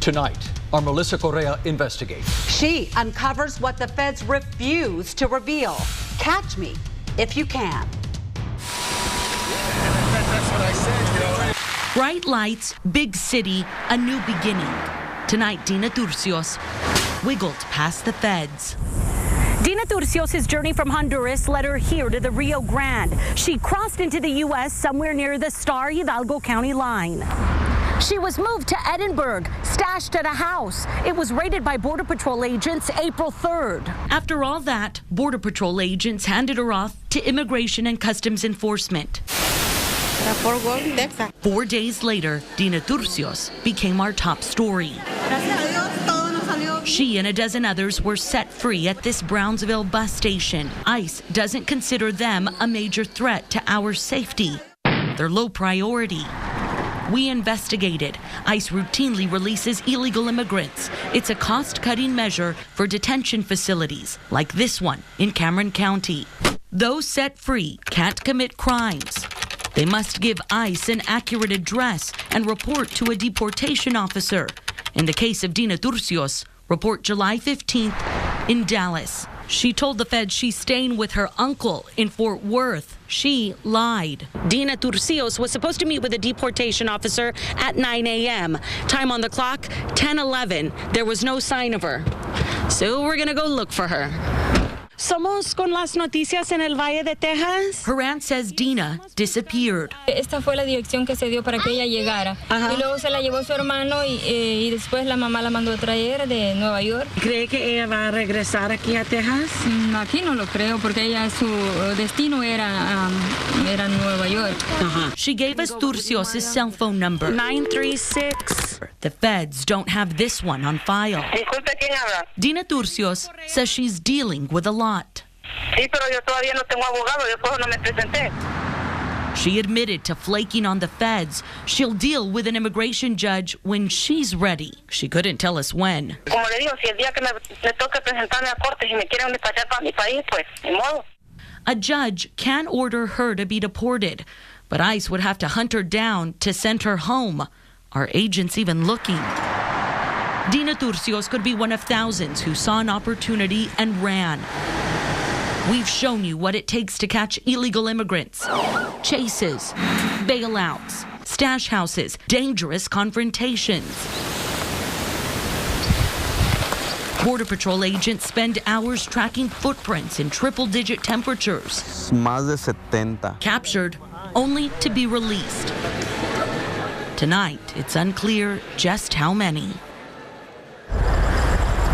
Tonight, our Melissa Correa investigates. She uncovers what the feds refuse to reveal. Catch me if you can. That's what I said, Bright lights, big city, a new beginning. Tonight, Dina Turcios wiggled past the feds. Dina Turcios' journey from Honduras led her here to the Rio Grande. She crossed into the U.S. somewhere near the Star-Hidalgo County line. She was moved to Edinburgh, stashed at a house. It was raided by Border Patrol agents April 3rd. After all that, Border Patrol agents handed her off to Immigration and Customs Enforcement. 4 days later, Dina Turcios became our top story. She and a dozen others were set free at this Brownsville bus station. ICE doesn't consider them a major threat to our safety. They're low priority. We investigated. ICE routinely releases illegal immigrants. It's a cost-cutting measure for detention facilities, like this one in Cameron County. Those set free can't commit crimes. They must give ICE an accurate address and report to a deportation officer. In the case of Dina Turcios, report July 15th in Dallas. She told the feds she's staying with her uncle in Fort Worth. She lied. Dina Turcios was supposed to meet with a deportation officer at 9 a.m. Time on the clock, 10:11. There was no sign of her. So we're gonna go look for her. Somos con las noticias en el Valle de Texas. Her aunt says Dina disappeared. Esta fue la dirección que se dio para que ella llegara. Y luego se la llevó su hermano y después la mamá la mandó a traer de Nueva York. ¿Cree que ella va a regresar aquí a Texas? Aquí no lo creo porque ella su destino era Nueva York. She gave us Turcios' cell phone number. 936. The feds don't have this one on file. Disculpe, ¿quién habla? Dina Turcios says she's dealing with a lot. Sí, pero yo todavía no tengo abogado, yo por eso no me presenté. She admitted to flaking on the feds. She'll deal with an immigration judge when she's ready. She couldn't tell us when. Como le digo, si el día que me toque presentarme a corte y me quieren despachar para mi país, pues, ni modo. A judge can order her to be deported, but ICE would have to hunt her down to send her home. Are agents even looking? Dina Turcios could be one of thousands who saw an opportunity and ran. We've shown you what it takes to catch illegal immigrants. Chases, bailouts, stash houses, dangerous confrontations. Border Patrol agents spend hours tracking footprints in triple-digit temperatures. Más de 70. Captured, only to be released. Tonight, it's unclear just how many.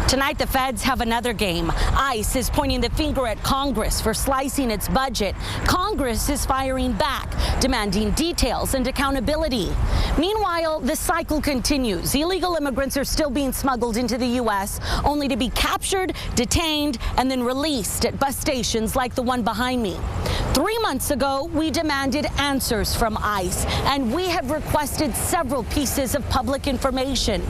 Tonight, the feds have another game. ICE is pointing the finger at Congress for slicing its budget. Congress is firing back, demanding details and accountability. Meanwhile, the cycle continues. Illegal immigrants are still being smuggled into the U.S., only to be captured, detained, and then released at bus stations like the one behind me. 3 months ago, we demanded answers from ICE, and we have requested several pieces of public information.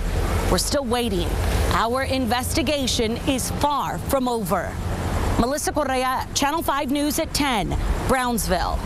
We're still waiting. Our investigation is far from over. Melissa Correa, Channel 5 News at 10, Brownsville.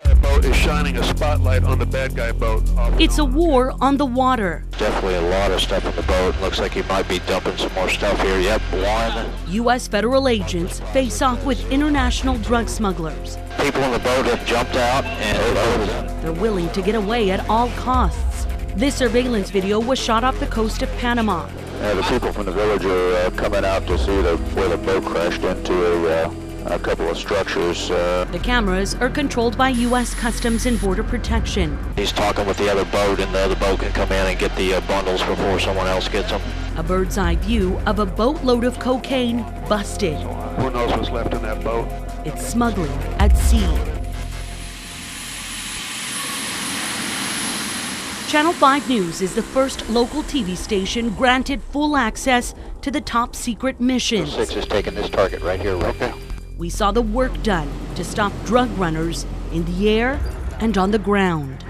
That boat is shining a spotlight on the bad guy boat. It's a war on the water. Definitely a lot of stuff in the boat. Looks like he might be dumping some more stuff here. Yep, one. U.S. federal agents face off with international drug smugglers. People in the boat have jumped out and They're willing to get away at all costs. This surveillance video was shot off the coast of Panama. the people from the village are coming out to see where the boat crashed into a couple of structures. The cameras are controlled by U.S. Customs and Border Protection. He's talking with the other boat, and the other boat can come in and get the bundles before someone else gets them. A bird's eye view of a boatload of cocaine busted. Who knows what's left in that boat? It's smuggling at sea. Channel 5 News is the first local TV station granted full access to the top secret missions. 6 is taking this target right here, right now. We saw the work done to stop drug runners in the air and on the ground.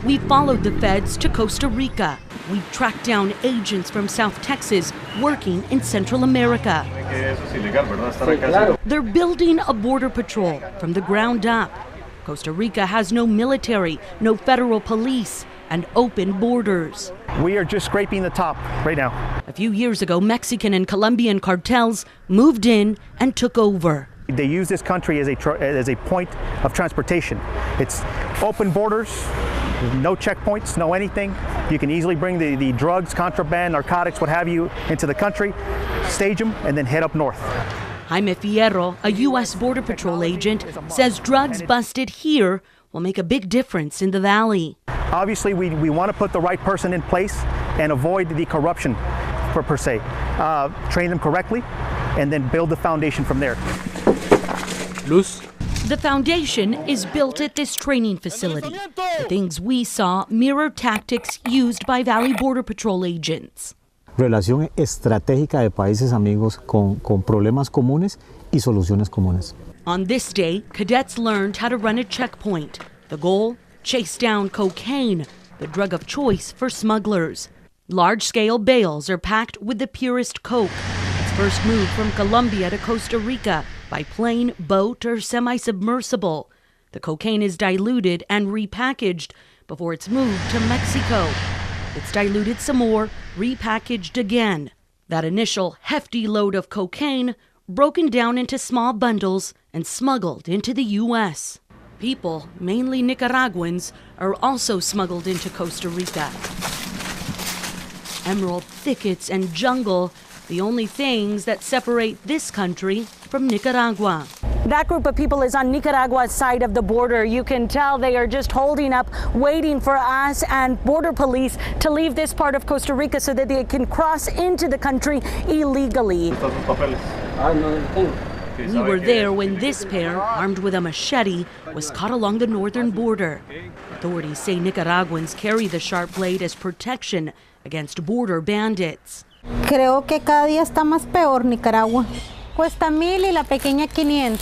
We followed the feds to Costa Rica. we tracked down agents from South Texas working in Central America. They're building a border patrol from the ground up. Costa Rica has no military, no federal police, and open borders. We are just scraping the top right now. A few years ago, Mexican and Colombian cartels moved in and took over. They use this country as a point of transportation. It's open borders, no checkpoints, no anything. You can easily bring the drugs, contraband, narcotics, what have you, into the country, stage them, and then head up north. Jaime Fierro, a U.S. Border Patrol agent, says drugs busted here will make a big difference in the valley. Obviously, we want to put the right person in place and avoid the corruption, per se. Train them correctly, and then build the foundation from there. Luz. The foundation is built at this training facility. The things we saw mirror tactics used by Valley Border Patrol agents. Relación estratégica de países amigos con problemas comunes y soluciones comunes. On this day, cadets learned how to run a checkpoint. The goal? Chase down cocaine, the drug of choice for smugglers. Large-scale bales are packed with the purest coke. It's first moved from Colombia to Costa Rica by plane, boat, or semi-submersible. The cocaine is diluted and repackaged before it's moved to Mexico. It's diluted some more, repackaged again. That initial hefty load of cocaine broken down into small bundles and smuggled into the U.S. People, mainly Nicaraguans, are also smuggled into Costa Rica. Emerald thickets and jungle, the only things that separate this country from Nicaragua. That group of people is on Nicaragua's side of the border. You can tell they are just holding up, waiting for us and border police to leave this part of Costa Rica so that they can cross into the country illegally. We were there when this pair, armed with a machete, was caught along the northern border. Authorities say Nicaraguans carry the sharp blade as protection against border bandits. Creo que cada día está más peor Nicaragua. Cuesta 1,000 y la pequeña 500.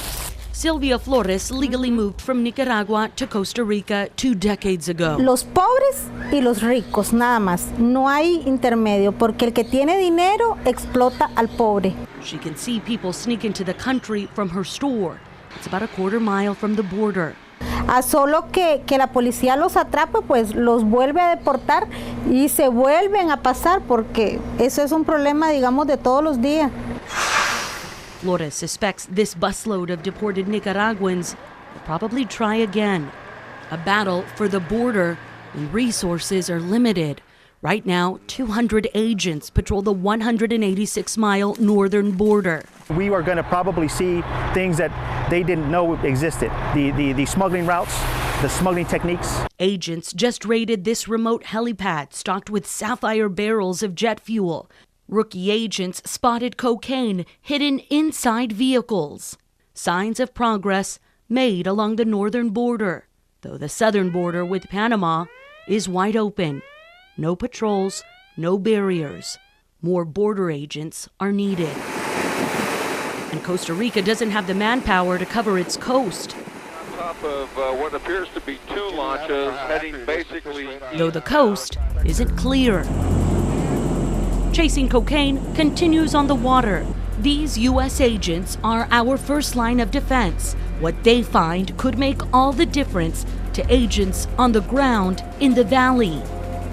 Sylvia Flores legally moved from Nicaragua to Costa Rica 2 decades ago. Los pobres y los ricos, nada más. No hay intermedio, porque el que tiene dinero explota al pobre. She can see people sneak into the country from her store. It's about a quarter mile from the border. A solo que la policía los atrape, pues los vuelve a deportar y se vuelven a pasar, porque eso es un problema, digamos, de todos los días. Flores suspects this busload of deported Nicaraguans will probably try again. A battle for the border when resources are limited. Right now, 200 agents patrol the 186-mile northern border. We are going to probably see things that they didn't know existed. The smuggling routes, the smuggling techniques. Agents just raided this remote helipad stocked with sapphire barrels of jet fuel. Rookie agents spotted cocaine hidden inside vehicles. Signs of progress made along the northern border, though the southern border with Panama is wide open. No patrols, no barriers. More border agents are needed. And Costa Rica doesn't have the manpower to cover its coast. On top of what appears to be 2 launches heading basically... Though the coast isn't clear. Chasing cocaine continues on the water. These U.S. agents are our first line of defense. What they find could make all the difference to agents on the ground in the valley.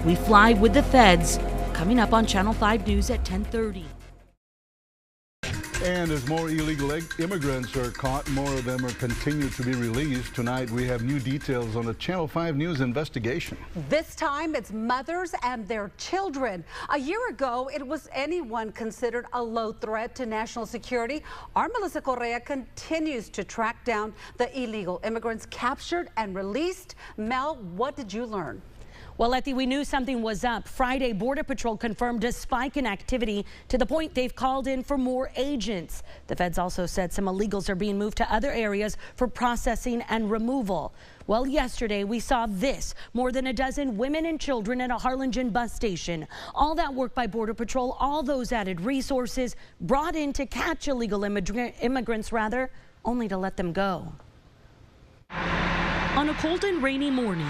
We fly with the feds, coming up on Channel 5 News at 10:30. And as more illegal immigrants are caught, more of them are continued to be released. Tonight we have new details on a Channel 5 News investigation. This time it's mothers and their children. A year ago, it was anyone considered a low threat to national security. Our Melissa Correa continues to track down the illegal immigrants captured and released. Mel, what did you learn? Well, Letty, we knew something was up. Friday, Border Patrol confirmed a spike in activity to the point they've called in for more agents. The feds also said some illegals are being moved to other areas for processing and removal. Well, yesterday we saw this, more than a dozen women and children at a Harlingen bus station. All that work by Border Patrol, all those added resources brought in to catch illegal immigrants, only to let them go. On a cold and rainy morning,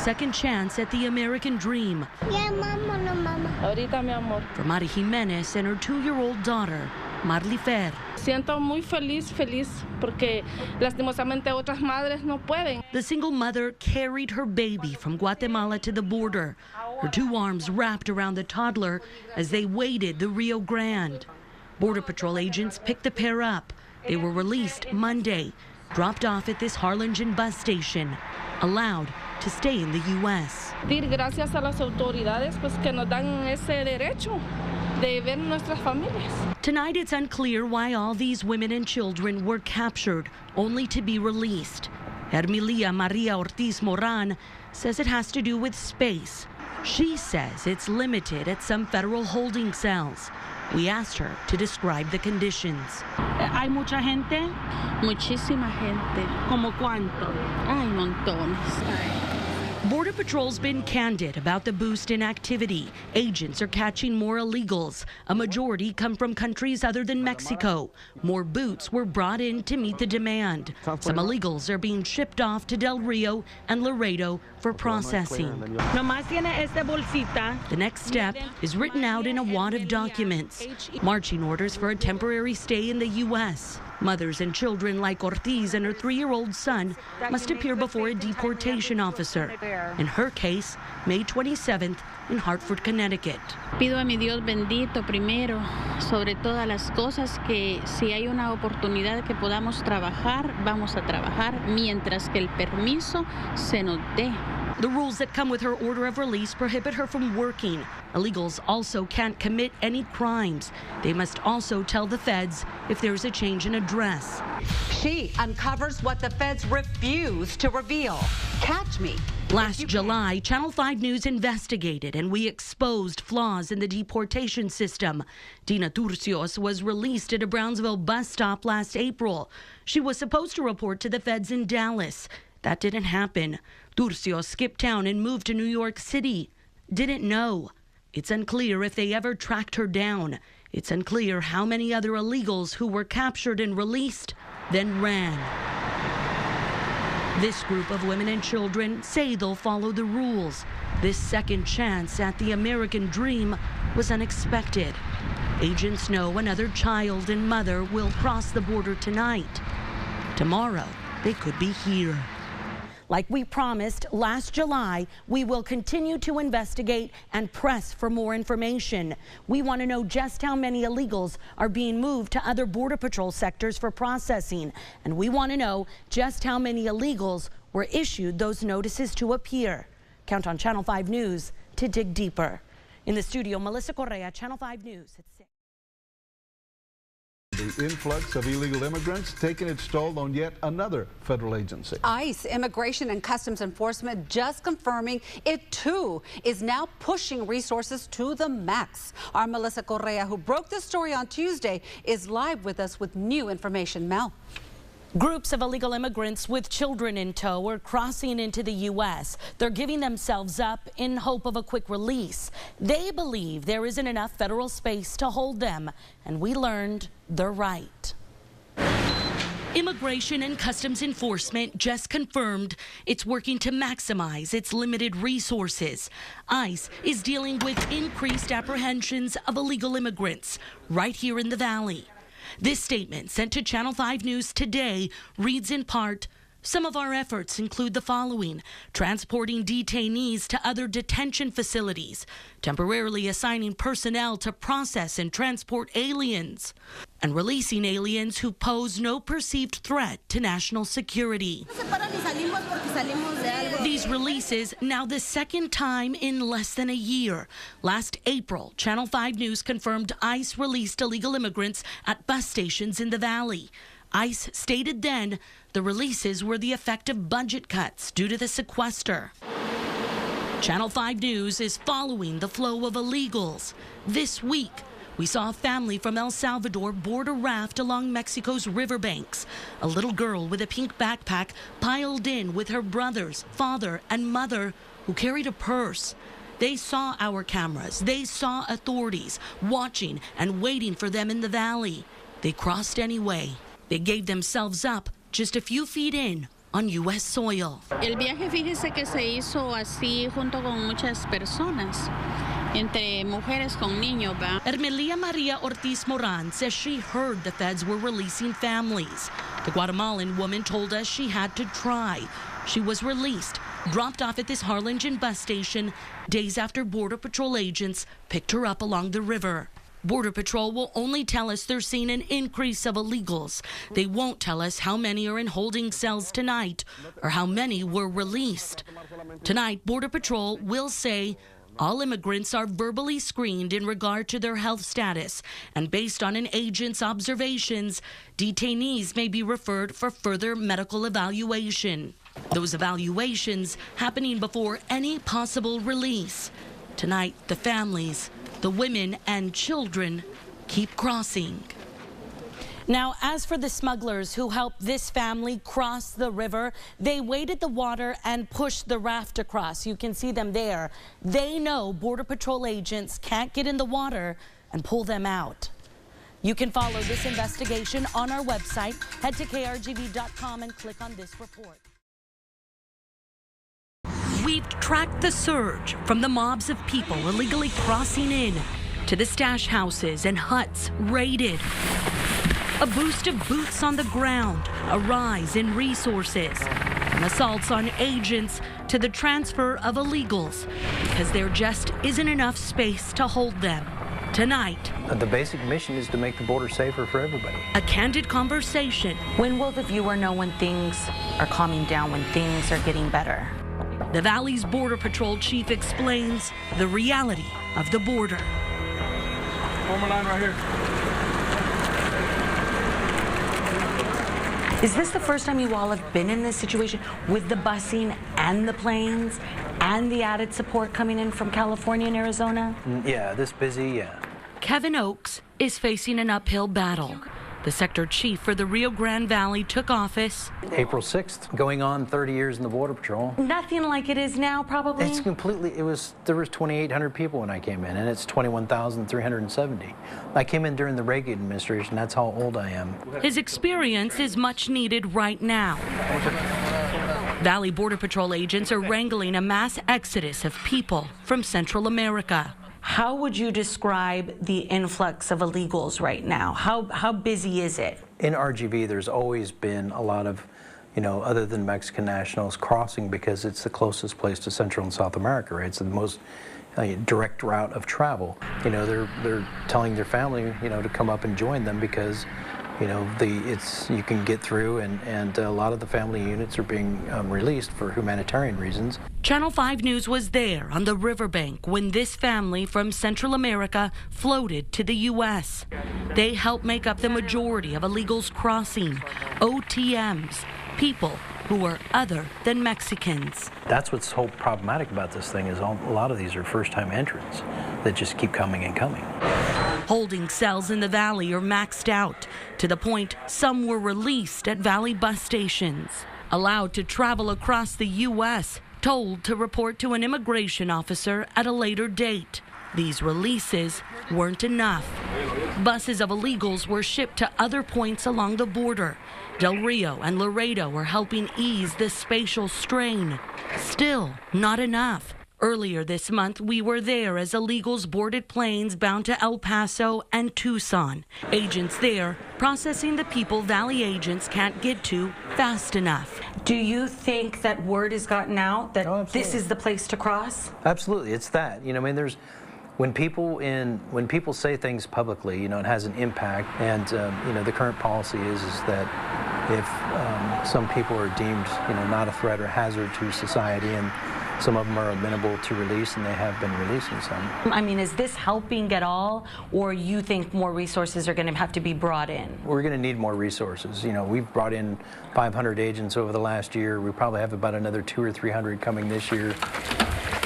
second chance at the American dream. Yeah, mama, no, mama. Ahorita, mi amor. For Mari Jimenez and her 2-year-old daughter, Marly Fer. Siento muy feliz, porque lastimosamente otras madres no pueden. The single mother carried her baby from Guatemala to the border, her 2 arms wrapped around the toddler as they waded the Rio Grande. Border Patrol agents picked the pair up. They were released Monday, dropped off at this Harlingen bus station, allowed to stay in the U.S. Dir gracias a las autoridades pues que nos dan ese derecho de ver nuestras familias. Tonight it's unclear why all these women and children were captured, only to be released. Hermilia Maria Ortiz Moran says it has to do with space. She says it's limited at some federal holding cells. We asked her to describe the conditions. ¿Hay mucha gente? Muchísima gente. ¿Como cuánto? Ay, montones. Border Patrol's been candid about the boost in activity. Agents are catching more illegals. A majority come from countries other than Mexico. More boots were brought in to meet the demand. Some illegals are being shipped off to Del Rio and Laredo for processing. Nomás tiene esta bolsita. The next step is written out in a wad of documents. Marching orders for a temporary stay in the U.S. Mothers and children like Ortiz and her 3-year-old son must appear before a deportation officer. In her case, May 27th in Hartford, Connecticut. Pido a mi Dios bendito primero, sobre todas las cosas, que si hay una oportunidad que podamos trabajar, vamos a trabajar mientras que el permiso se nos dé. The rules that come with her order of release prohibit her from working. Illegals also can't commit any crimes. They must also tell the feds if there's a change in address. She uncovers what the feds refuse to reveal. Catch me. Last July, Channel 5 News investigated and we exposed flaws in the deportation system. Dina Turcios was released at a Brownsville bus stop last April. She was supposed to report to the feds in Dallas. That didn't happen. Turcios skipped town and moved to New York City. Didn't know. It's unclear if they ever tracked her down. It's unclear how many other illegals who were captured and released then ran. This group of women and children say they'll follow the rules. This second chance at the American dream was unexpected. Agents know another child and mother will cross the border tonight. Tomorrow, they could be here. Like we promised last July, we will continue to investigate and press for more information. We want to know just how many illegals are being moved to other Border Patrol sectors for processing. And we want to know just how many illegals were issued those notices to appear. Count on Channel 5 News to dig deeper. In the studio, Melissa Correa, Channel 5 News at 6. The influx of illegal immigrants taking its toll on yet another federal agency. ICE, Immigration and Customs Enforcement, just confirming it too is now pushing resources to the max. Our Melissa Correa, who broke this story on Tuesday, is live with us with new information. Mel. Groups of illegal immigrants with children in tow are crossing into the U.S. They're giving themselves up in hope of a quick release. They believe there isn't enough federal space to hold them, and we learned they're right. Immigration and Customs Enforcement just confirmed it's working to maximize its limited resources. ICE is dealing with increased apprehensions of illegal immigrants right here in the Valley. This statement sent to Channel 5 News today reads in part, some of our efforts include the following: transporting detainees to other detention facilities, temporarily assigning personnel to process and transport aliens, and releasing aliens who pose no perceived threat to national security. These releases now the second time in less than a year. Last April, Channel 5 News confirmed ICE released illegal immigrants at bus stations in the Valley. ICE stated then the releases were the effect of budget cuts due to the sequester. Channel 5 News is following the flow of illegals. This week, we saw a family from El Salvador board a raft along Mexico's riverbanks. A little girl with a pink backpack piled in with her brothers, father, and mother, who carried a purse. They saw our cameras. They saw authorities watching and waiting for them in the valley. They crossed anyway. They gave themselves up just a few feet in on U.S. soil. El viaje, fíjese que se hizo así junto con muchas personas, entre mujeres con niños, ¿va? Ermelia Maria Ortiz Moran says she heard the feds were releasing families. The Guatemalan woman told us she had to try. She was released, dropped off at this Harlingen bus station days after Border Patrol agents picked her up along the river. Border Patrol will only tell us they're seeing an increase of illegals. They won't tell us how many are in holding cells tonight or how many were released. Tonight, Border Patrol will say all immigrants are verbally screened in regard to their health status, and based on an agent's observations, detainees may be referred for further medical evaluation. Those evaluations happening before any possible release. Tonight, the families, the women and children keep crossing. Now, as for the smugglers who helped this family cross the river, they waded the water and pushed the raft across. You can see them there. They know Border Patrol agents can't get in the water and pull them out. You can follow this investigation on our website. Head to krgv.com and click on this report. We've tracked the surge from the mobs of people illegally crossing in to the stash houses and huts raided. A boost of boots on the ground, a rise in resources, and assaults on agents to the transfer of illegals because there just isn't enough space to hold them. Tonight, the basic mission is to make the border safer for everybody. A candid conversation. When will the viewer know when things are calming down, when things are getting better? The Valley's Border Patrol chief explains the reality of the border. One more line right here. Is this the first time you all have been in this situation with the busing and the planes and the added support coming in from California and Arizona? Yeah, this busy, yeah. Kevin Oakes is facing an uphill battle. The sector chief for the Rio Grande Valley took office April 6th, going on 30 years in the Border Patrol. Nothing like it is now, probably? It's completely, there was 2,800 people when I came in, and it's 21,370. I came in during the Reagan administration, that's how old I am. His experience is much needed right now. Valley Border Patrol agents are wrangling a mass exodus of people from Central America. How would you describe the influx of illegals right now? How busy is it? In RGV, there's always been a lot of, other than Mexican nationals crossing because it's the closest place to Central and South America, right? It's the most direct route of travel. They're telling their family, to come up and join them because, you can get through, and a lot of the family units are being released for humanitarian reasons. Channel 5 News was there on the riverbank when this family from Central America floated to the U.S. They help make up the majority of illegals crossing, OTMs, people who are other than Mexicans. That's what's so problematic about this thing is a lot of these are first-time entrants that just keep coming and coming. Holding cells in the valley are maxed out, to the point some were released at valley bus stations. Allowed to travel across the U.S., told to report to an immigration officer at a later date. These releases weren't enough. Buses of illegals were shipped to other points along the border. Del Rio and Laredo are helping ease the spatial strain. Still not enough. Earlier this month, we were there as illegals boarded planes bound to El Paso and Tucson. Agents there processing the people Valley agents can't get to fast enough. Do you think that word has gotten out that this is the place to cross? Absolutely, it's that. There's when people say things publicly, it has an impact. And the current policy is that if some people are deemed, not a threat or hazard to society, and some of them are amenable to release, and they have been releasing some. Is this helping at all, or you think more resources are going to have to be brought in? We're going to need more resources. We've brought in 500 agents over the last year. We probably have about another 200 or 300 coming this year.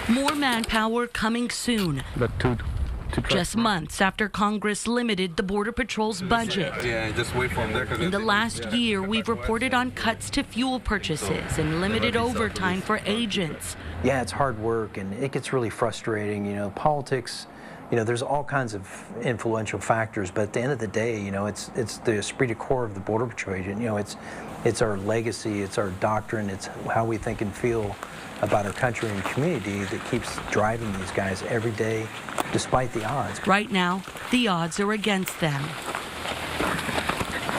More manpower coming soon. Just months after Congress limited the Border Patrol's budget. Yeah, just wait for them there. In the last year, we've reported on cuts to fuel purchases and limited overtime for agents. Yeah, it's hard work, and it gets really frustrating. Politics you know, there's all kinds of influential factors, but at the end of the day, you know, it's the esprit de corps of the Border Patrol agent. You know, it's our legacy, it's our doctrine, it's how we think and feel about our country and community that keeps driving these guys every day, despite the odds. Right now, the odds are against them.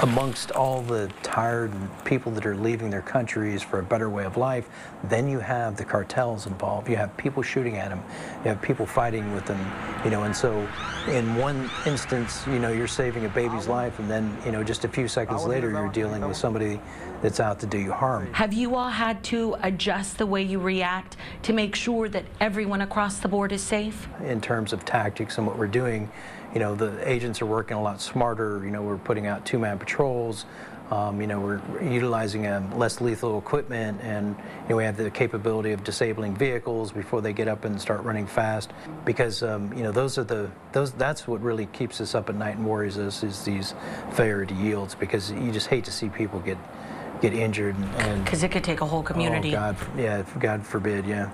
Amongst all the tired people that are leaving their countries for a better way of life, then you have the cartels involved. You have people shooting at them. You have people fighting with them, you know, and so in one instance, you know, you're saving a baby's life, and then, you know, just a few seconds later, you're dealing with somebody that's out to do you harm. Have you all had to adjust the way you react to make sure that everyone across the board is safe? In terms of tactics and what we're doing, you know, the agents are working a lot smarter. You know, we're putting out two-man patrols. You know, we're utilizing less lethal equipment, and you know, we have the capability of disabling vehicles before they get up and start running fast. Because you know, that's what really keeps us up at night and worries us, is these failure to yields. Because you just hate to see people get injured, and because it could take a whole community. Oh God, yeah, God forbid, yeah.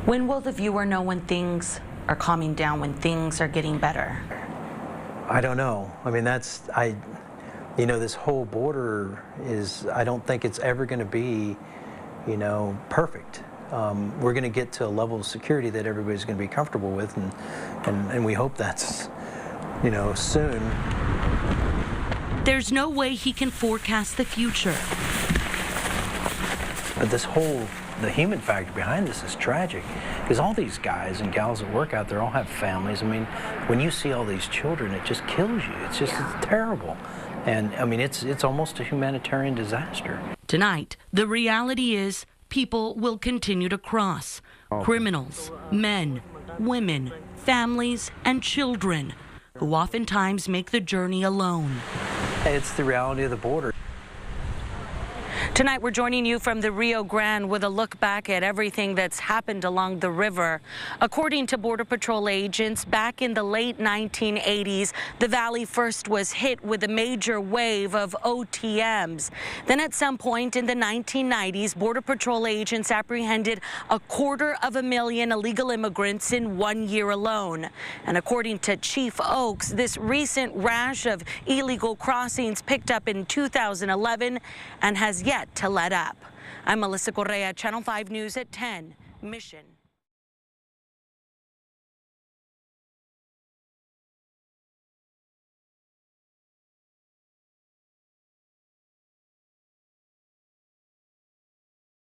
When will the viewer know when things are calming down, when things are getting better? I don't know. I mean, you know, this whole border is, I don't think it's ever going to be, you know, perfect. We're going to get to a level of security that everybody's going to be comfortable with, and we hope that's, you know, soon. There's no way he can forecast the future. But the human factor behind this is tragic, because all these guys and gals that work out there all have families. I mean, when you see all these children, it just kills you. It's just it's terrible. And I mean, it's almost a humanitarian disaster. Tonight, the reality is people will continue to cross. Criminals, men, women, families, and children who oftentimes make the journey alone. It's the reality of the border. Tonight, we're joining you from the Rio Grande with a look back at everything that's happened along the river. According to Border Patrol agents, back in the late 1980s, the valley first was hit with a major wave of OTMs. Then at some point in the 1990s, Border Patrol agents apprehended 250,000 illegal immigrants in 1 year alone. And according to Chief Oakes, this recent rash of illegal crossings picked up in 2011 and has yet to let up. I'm Melissa Correa, Channel 5 News at 10, Mission.